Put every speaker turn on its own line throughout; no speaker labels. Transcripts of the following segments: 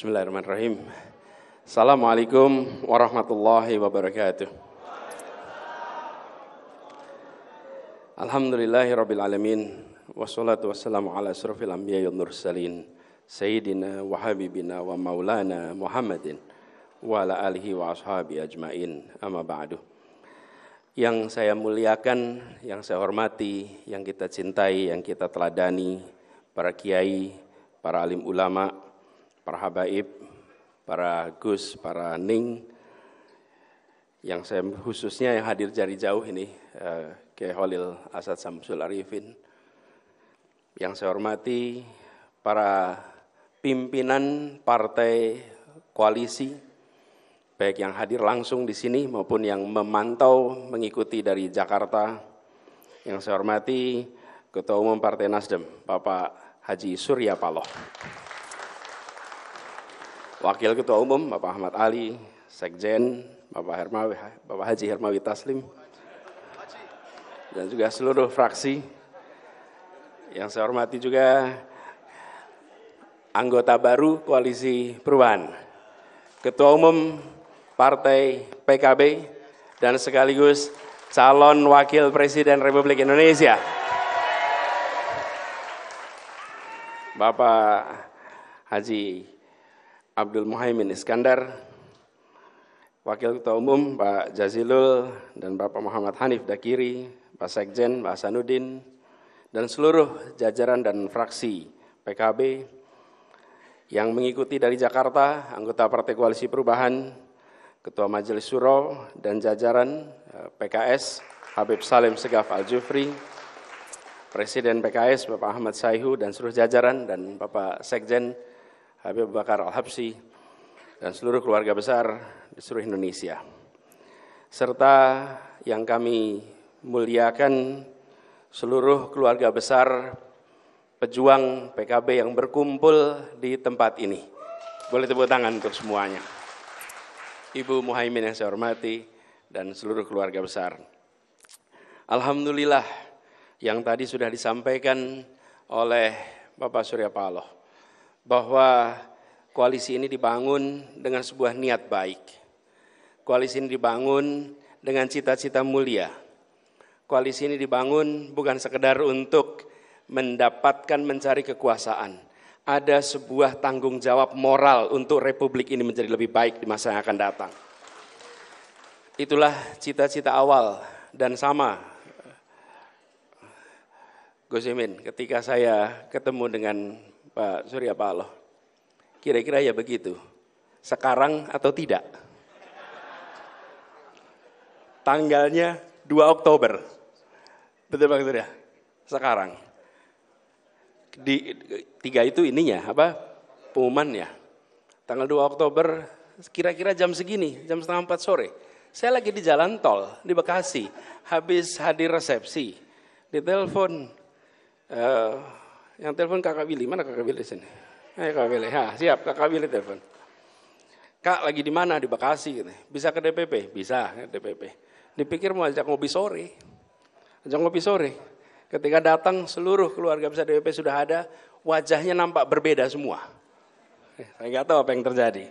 Bismillahirrahmanirrahim. Assalamualaikum warahmatullahi wabarakatuh. Alhamdulillahirabbil alamin wassalatu wassalamu ala asrofil anbiya'i wal mursalin sayyidina wa habibina wa maulana Muhammadin wa ala alihi wa ashabi ajmain. Amma ba'du. Yang saya muliakan, yang saya hormati, yang kita cintai, yang kita teladani, para kiai, para alim ulama, para habaib, para gus, para ning, yang saya khususnya yang hadir dari jauh ini, Kiai Khalil Asad Samsul Arifin, yang saya hormati para pimpinan partai koalisi, baik yang hadir langsung di sini maupun yang memantau mengikuti dari Jakarta, yang saya hormati Ketua Umum Partai Nasdem, Bapak Haji Surya Paloh. Wakil Ketua Umum Bapak Ahmad Ali, Sekjen Bapak Haji Hermawi Taslim, dan juga seluruh fraksi. Yang saya hormati juga anggota baru Koalisi Perubahan, Ketua Umum Partai PKB, dan sekaligus calon Wakil Presiden Republik Indonesia, Bapak Haji Abdul Muhaimin Iskandar, Wakil Ketua Umum Pak Jazilul dan Bapak Muhammad Hanif Dakiri, Pak Sekjen, Pak Hasanuddin, dan seluruh jajaran dan fraksi PKB yang mengikuti dari Jakarta, anggota Partai Koalisi Perubahan, Ketua Majelis Syuro dan jajaran PKS, Habib Salim Segaf Al-Jufri, Presiden PKS Bapak Ahmad Saihu dan seluruh jajaran, dan Bapak Sekjen Habib Bakar Al-Habsyi, dan seluruh keluarga besar di seluruh Indonesia. Serta yang kami muliakan, seluruh keluarga besar pejuang PKB yang berkumpul di tempat ini. Boleh tepuk tangan untuk semuanya. Ibu Muhaimin yang saya hormati, dan seluruh keluarga besar. Alhamdulillah, yang tadi sudah disampaikan oleh Bapak Surya Paloh, bahwa koalisi ini dibangun dengan sebuah niat baik. Koalisi ini dibangun dengan cita-cita mulia. Koalisi ini dibangun bukan sekedar untuk mendapatkan mencari kekuasaan. Ada sebuah tanggung jawab moral untuk Republik ini menjadi lebih baik di masa yang akan datang. Itulah cita-cita awal, dan sama Gus Imin ketika saya ketemu dengan Pak Surya Paloh, kira-kira ya begitu, sekarang atau tidak? Tanggalnya 2 Oktober, betul Pak Surya? Sekarang. Di 3 itu ininya, pengumumannya. Tanggal 2 Oktober, kira-kira jam segini, jam 3:30 sore. Saya lagi di jalan tol, di Bekasi, habis hadir resepsi, ditelepon. Yang telepon Kakak Willy, mana Kakak Willy sini? Kakak Willy, siap Kakak Willy telepon. Kak lagi di mana? Di Bekasi. Bisa ke DPP? Bisa ke DPP. Dipikir mau ajak ngopi sore. Ajak ngopi sore. Ketika datang seluruh keluarga besar DPP sudah ada, wajahnya nampak berbeda semua. Saya nggak tahu apa yang terjadi.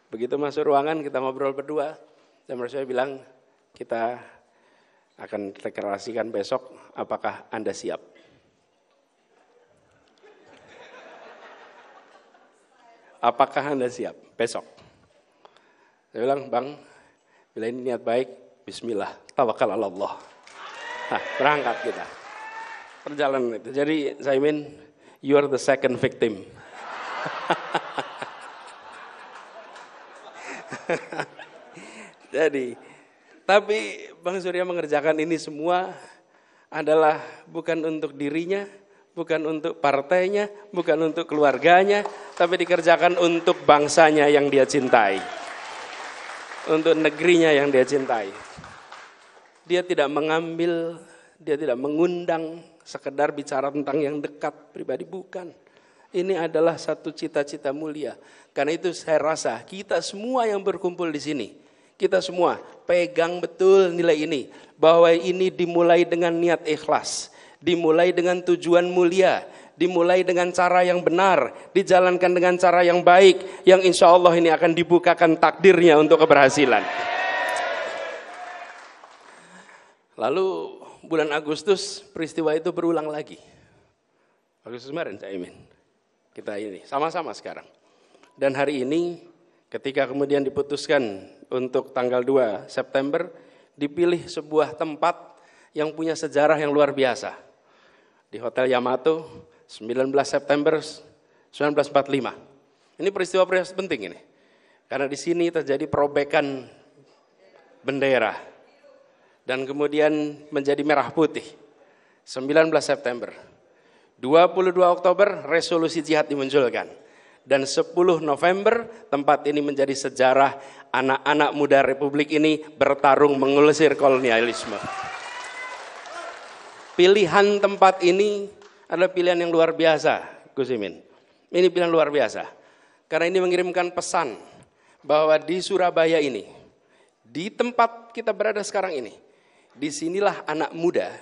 Begitu masuk ruangan kita ngobrol berdua, dan saya bilang kita akan deklarasikan besok, apakah Anda siap? Apakah Anda siap besok? Saya bilang, Bang, bila ini niat baik, bismillah, tawakal ala Allah. Nah, berangkat kita. Perjalanan itu. Jadi, Zaimin, you are the second victim. Jadi, tapi Bang Surya mengerjakan ini semua adalah bukan untuk dirinya, bukan untuk partainya, bukan untuk keluarganya, tapi dikerjakan untuk bangsanya yang dia cintai. Untuk negerinya yang dia cintai. Dia tidak mengambil, dia tidak mengundang, sekedar bicara tentang yang dekat pribadi, bukan. Ini adalah satu cita-cita mulia. Karena itu saya rasa kita semua yang berkumpul di sini, kita semua pegang betul nilai ini. Bahwa ini dimulai dengan niat ikhlas, dimulai dengan tujuan mulia, dimulai dengan cara yang benar, dijalankan dengan cara yang baik, yang insya Allah ini akan dibukakan takdirnya untuk keberhasilan. Lalu bulan Agustus peristiwa itu berulang lagi. Agustus kemarin Cak Imin. Kita ini sama-sama sekarang. Dan hari ini ketika kemudian diputuskan untuk tanggal 2 September, dipilih sebuah tempat yang punya sejarah yang luar biasa. Di Hotel Yamato, 19 September 1945. Ini peristiwa penting ini. Karena di sini terjadi perobekan bendera. Dan kemudian menjadi merah putih. 19 September. 22 Oktober resolusi jihad dimunculkan. Dan 10 November tempat ini menjadi sejarah anak-anak muda Republik ini bertarung mengusir kolonialisme. Pilihan tempat ini adalah pilihan yang luar biasa, Gus Imin. Ini pilihan luar biasa. Karena ini mengirimkan pesan bahwa di Surabaya ini, di tempat kita berada sekarang ini, disinilah anak muda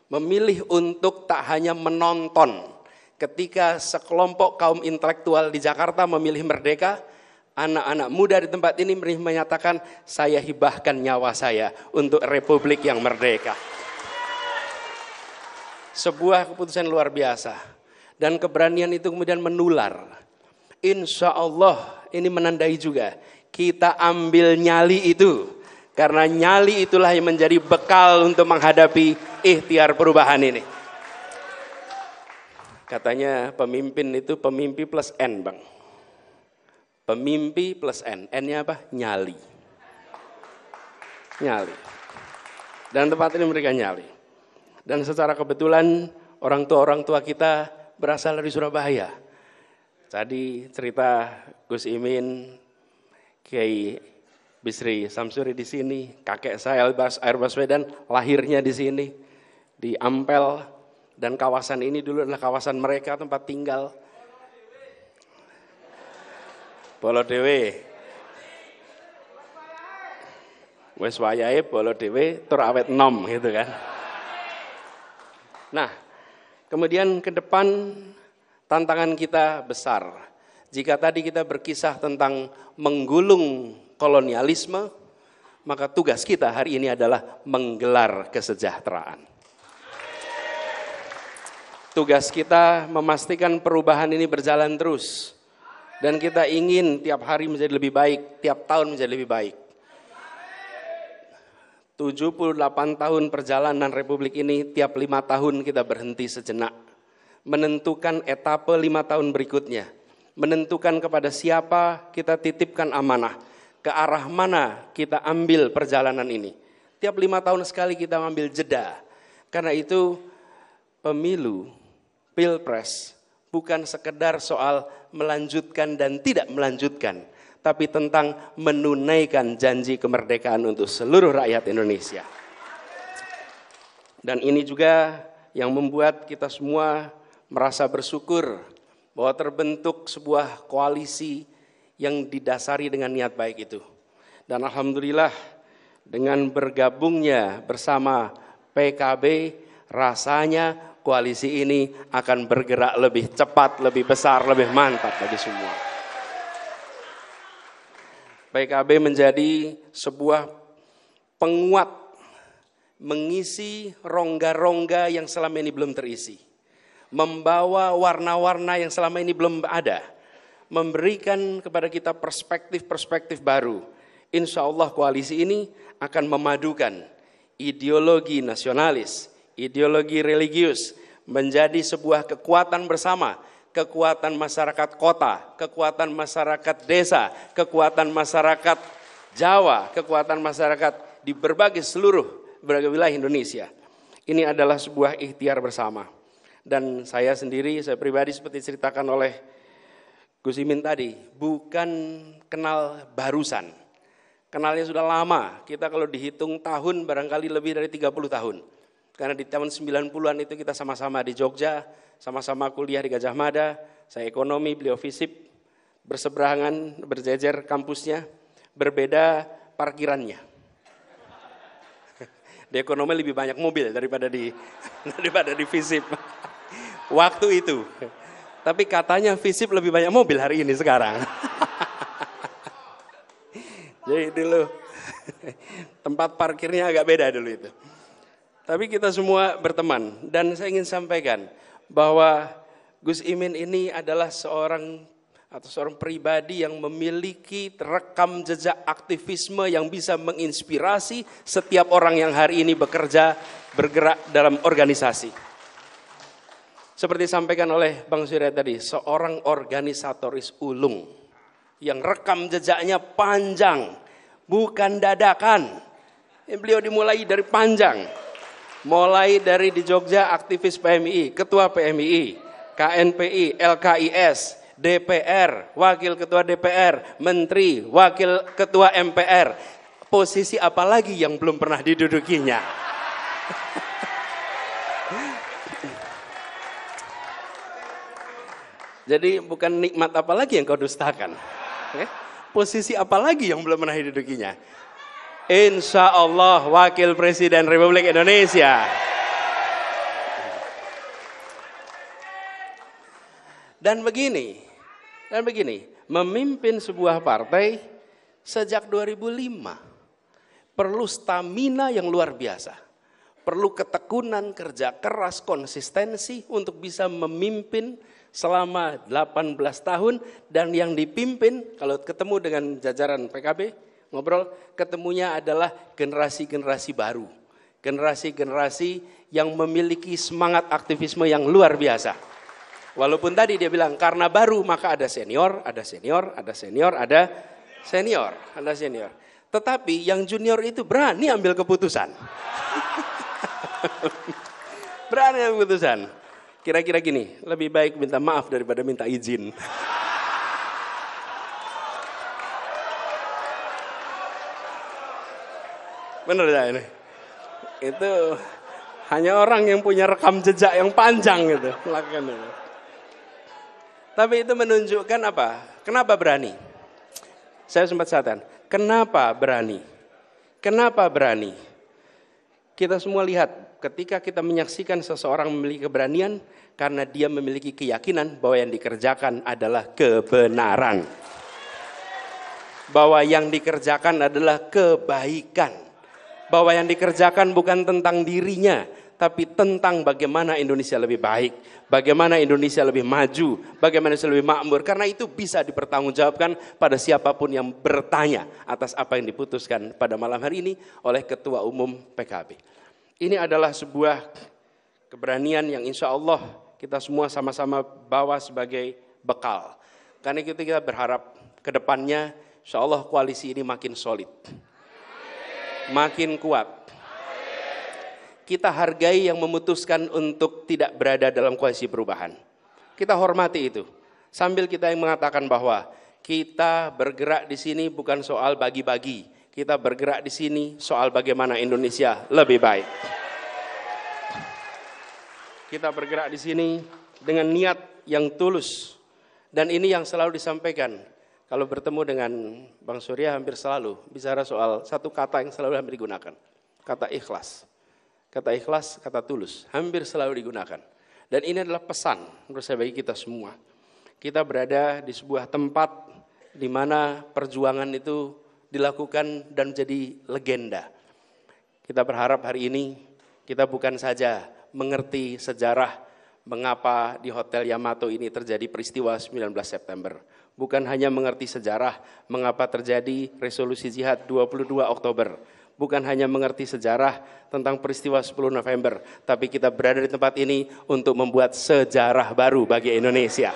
memilih untuk tak hanya menonton ketika sekelompok kaum intelektual di Jakarta memilih merdeka, anak-anak muda di tempat ini menyatakan, saya hibahkan nyawa saya untuk Republik yang merdeka. Sebuah keputusan luar biasa. Dan keberanian itu kemudian menular. Insya Allah ini menandai juga, kita ambil nyali itu. Karena nyali itulah yang menjadi bekal untuk menghadapi ikhtiar perubahan ini. Katanya pemimpin itu pemimpi plus N, Bang. Pemimpi plus N. N-nya apa? Nyali. Nyali. Dan tempat ini mereka nyali. Dan secara kebetulan orang tua kita berasal dari Surabaya. Tadi cerita Gus Imin, Kiai Bisri Samsuri di sini, kakek saya Air Baswedan lahirnya di sini, di Ampel, dan kawasan ini dulu adalah kawasan mereka tempat tinggal. Bolo Dewe, wes wayahe Bolo Dewe tur awet nom gitu kan. Nah, kemudian ke depan tantangan kita besar. Jika tadi kita berkisah tentang menggulung kolonialisme, maka tugas kita hari ini adalah menggelar kesejahteraan. Tugas kita memastikan perubahan ini berjalan terus. Dan kita ingin tiap hari menjadi lebih baik, tiap tahun menjadi lebih baik. 78 tahun perjalanan Republik ini, tiap 5 tahun kita berhenti sejenak. Menentukan etapa 5 tahun berikutnya. Menentukan kepada siapa kita titipkan amanah. Ke arah mana kita ambil perjalanan ini. Tiap 5 tahun sekali kita ambil jeda. Karena itu pemilu, pilpres, bukan sekedar soal melanjutkan dan tidak melanjutkan. Tapi tentang menunaikan janji kemerdekaan untuk seluruh rakyat Indonesia. Dan ini juga yang membuat kita semua merasa bersyukur bahwa terbentuk sebuah koalisi yang didasari dengan niat baik itu. Dan alhamdulillah dengan bergabungnya bersama PKB, rasanya koalisi ini akan bergerak lebih cepat, lebih besar, lebih mantap bagi semua. PKB menjadi sebuah penguat mengisi rongga-rongga yang selama ini belum terisi. Membawa warna-warna yang selama ini belum ada. Memberikan kepada kita perspektif-perspektif baru. Insya Allah koalisi ini akan memadukan ideologi nasionalis, ideologi religius, menjadi sebuah kekuatan bersama. Kekuatan masyarakat kota, kekuatan masyarakat desa, kekuatan masyarakat Jawa, kekuatan masyarakat di berbagai wilayah Indonesia. Ini adalah sebuah ikhtiar bersama. Dan saya sendiri, saya pribadi seperti ceritakan oleh Gus Imin tadi, bukan kenal barusan. Kenalnya sudah lama, kita kalau dihitung tahun barangkali lebih dari 30 tahun. Karena di tahun 90-an itu kita sama-sama di Jogja, sama-sama kuliah di Gajah Mada, saya ekonomi, beliau FISIP, berseberangan, berjejer kampusnya, berbeda parkirannya. Di ekonomi lebih banyak mobil daripada di FISIP. waktu itu. Tapi katanya Visip lebih banyak mobil hari ini sekarang. Jadi dulu tempat parkirnya agak beda dulu itu. Tapi kita semua berteman dan saya ingin sampaikan bahwa Gus Imin ini adalah seorang pribadi yang memiliki rekam jejak aktivisme yang bisa menginspirasi setiap orang yang hari ini bergerak dalam organisasi. Seperti disampaikan oleh Bang Surya tadi, seorang organisatoris ulung yang rekam jejaknya panjang, bukan dadakan. Beliau dimulai dari panjang, mulai dari di Jogja aktivis PMI, ketua PMI, KNPI, LKIS, DPR, wakil ketua DPR, menteri, wakil ketua MPR. Posisi apa lagi yang belum pernah didudukinya? Jadi bukan nikmat apa lagi yang kau dustakan. Posisi apa lagi yang belum pernah didudukinya? Insya Allah Wakil Presiden Republik Indonesia. Dan begini, memimpin sebuah partai sejak 2005 perlu stamina yang luar biasa. Perlu ketekunan, kerja keras, konsistensi untuk bisa memimpin selama 18 tahun. Dan yang dipimpin, kalau ketemu dengan jajaran PKB, ngobrol, ketemunya adalah generasi-generasi baru. Generasi-generasi yang memiliki semangat aktivisme yang luar biasa. Walaupun tadi dia bilang karena baru maka ada senior. Tetapi yang junior itu berani ambil keputusan. Berani ambil keputusan. Kira-kira gini, lebih baik minta maaf daripada minta izin. Bener ya ini? Itu hanya orang yang punya rekam jejak yang panjang gitu melakukan itu. Tapi itu menunjukkan apa? Kenapa berani? Saya sempat katakan, kenapa berani? Kenapa berani? Kita semua lihat ketika kita menyaksikan seseorang memiliki keberanian karena dia memiliki keyakinan bahwa yang dikerjakan adalah kebenaran. Bahwa yang dikerjakan adalah kebaikan. Bahwa yang dikerjakan bukan tentang dirinya, tapi tentang bagaimana Indonesia lebih baik, bagaimana Indonesia lebih maju, bagaimana Indonesia lebih makmur. Karena itu bisa dipertanggungjawabkan pada siapapun yang bertanya atas apa yang diputuskan pada malam hari ini oleh Ketua Umum PKB. Ini adalah sebuah keberanian yang insya Allah kita semua sama-sama bawa sebagai bekal. Karena itu kita berharap ke depannya insya Allah koalisi ini makin solid, makin kuat. Kita hargai yang memutuskan untuk tidak berada dalam koalisi perubahan. Kita hormati itu. Sambil kita yang mengatakan bahwa kita bergerak di sini bukan soal bagi-bagi. Kita bergerak di sini soal bagaimana Indonesia lebih baik. Kita bergerak di sini dengan niat yang tulus. Dan ini yang selalu disampaikan. Kalau bertemu dengan Bang Surya hampir selalu bicara soal satu kata yang selalu hampir digunakan. Kata ikhlas. Kata ikhlas, kata tulus, hampir selalu digunakan. Dan ini adalah pesan menurut saya bagi kita semua. Kita berada di sebuah tempat di mana perjuangan itu dilakukan dan menjadi legenda. Kita berharap hari ini kita bukan saja mengerti sejarah mengapa di Hotel Yamato ini terjadi peristiwa 19 September. Bukan hanya mengerti sejarah mengapa terjadi resolusi jihad 22 Oktober. Bukan hanya mengerti sejarah tentang peristiwa 10 November, tapi kita berada di tempat ini untuk membuat sejarah baru bagi Indonesia.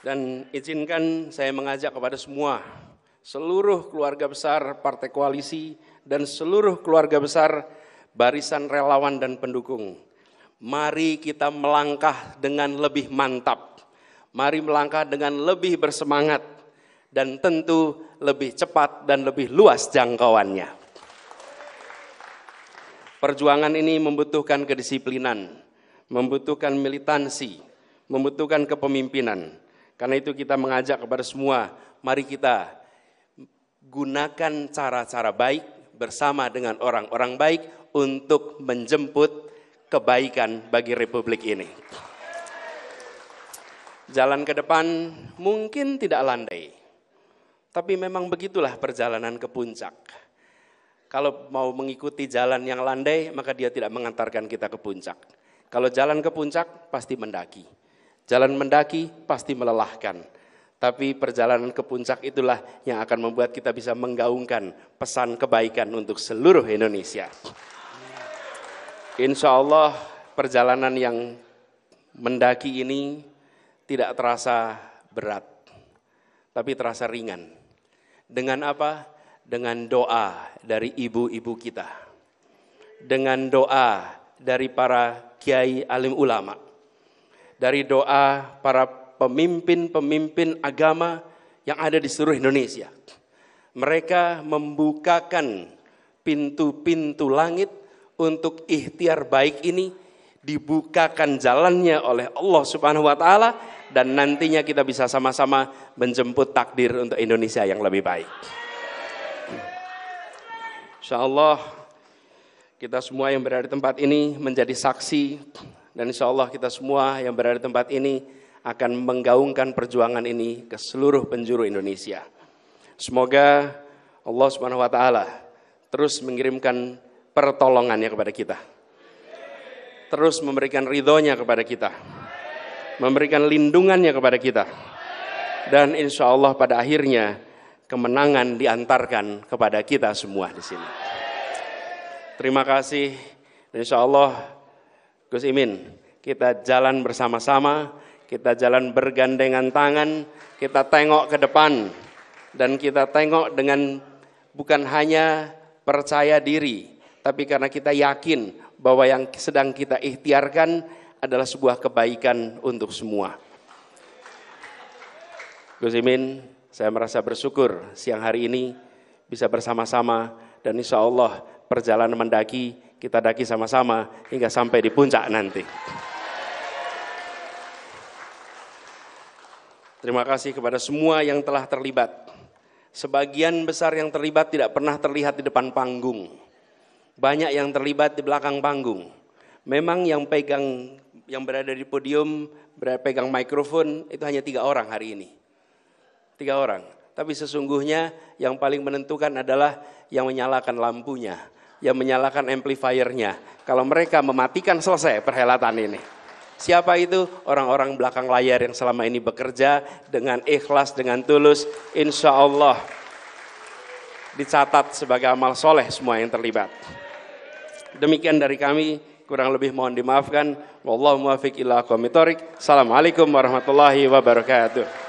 Dan izinkan saya mengajak kepada semua, seluruh keluarga besar Partai Koalisi dan seluruh keluarga besar barisan relawan dan pendukung. Mari kita melangkah dengan lebih mantap. Mari melangkah dengan lebih bersemangat. Dan tentu lebih cepat dan lebih luas jangkauannya. Perjuangan ini membutuhkan kedisiplinan, membutuhkan militansi, membutuhkan kepemimpinan. Karena itu kita mengajak kepada semua, mari kita gunakan cara-cara baik, bersama dengan orang-orang baik untuk menjemput kebaikan bagi Republik ini. Jalan ke depan mungkin tidak landai, tapi memang begitulah perjalanan ke puncak. Kalau mau mengikuti jalan yang landai, maka dia tidak mengantarkan kita ke puncak. Kalau jalan ke puncak, pasti mendaki. Jalan mendaki pasti melelahkan. Tapi perjalanan ke puncak itulah yang akan membuat kita bisa menggaungkan pesan kebaikan untuk seluruh Indonesia. Insya Allah perjalanan yang mendaki ini tidak terasa berat, tapi terasa ringan. Dengan apa? Dengan doa dari ibu-ibu kita. Dengan doa dari para kiai alim ulama. Dari doa para pemimpin-pemimpin agama yang ada di seluruh Indonesia. Mereka membukakan pintu-pintu langit untuk ikhtiar baik ini dibukakan jalannya oleh Allah Subhanahu wa taala dan nantinya kita bisa sama-sama menjemput takdir untuk Indonesia yang lebih baik. Insyaallah kita semua yang berada di tempat ini menjadi saksi dan insyaallah kita semua yang berada di tempat ini akan menggaungkan perjuangan ini ke seluruh penjuru Indonesia. Semoga Allah Subhanahu wa taala terus mengirimkan pertolongannya kepada kita. Terus memberikan ridhonya kepada kita. Memberikan lindungannya kepada kita. Dan insya Allah pada akhirnya kemenangan diantarkan kepada kita semua di sini. Terima kasih. Insya Allah Gus Imin, kita jalan bersama-sama, kita jalan bergandengan tangan, kita tengok ke depan, dan kita tengok dengan bukan hanya percaya diri, tapi karena kita yakin bahwa yang sedang kita ikhtiarkan adalah sebuah kebaikan untuk semua. Gus Imin, saya merasa bersyukur siang hari ini bisa bersama-sama dan insya Allah perjalanan mendaki, kita daki sama-sama hingga sampai di puncak nanti. Terima kasih kepada semua yang telah terlibat. Sebagian besar yang terlibat tidak pernah terlihat di depan panggung. Banyak yang terlibat di belakang panggung. Memang yang berada di podium, pegang mikrofon itu hanya 3 orang hari ini. 3 orang. Tapi sesungguhnya yang paling menentukan adalah yang menyalakan lampunya, yang menyalakan amplifiernya. Kalau mereka mematikan, selesai perhelatan ini. Siapa itu? Orang-orang belakang layar yang selama ini bekerja dengan ikhlas, dengan tulus. Insya Allah dicatat sebagai amal soleh semua yang terlibat. Demikian dari kami, kurang lebih mohon dimaafkan. Wallahu muwaffiq ila aqwamit thoriq. Assalamualaikum warahmatullahi wabarakatuh.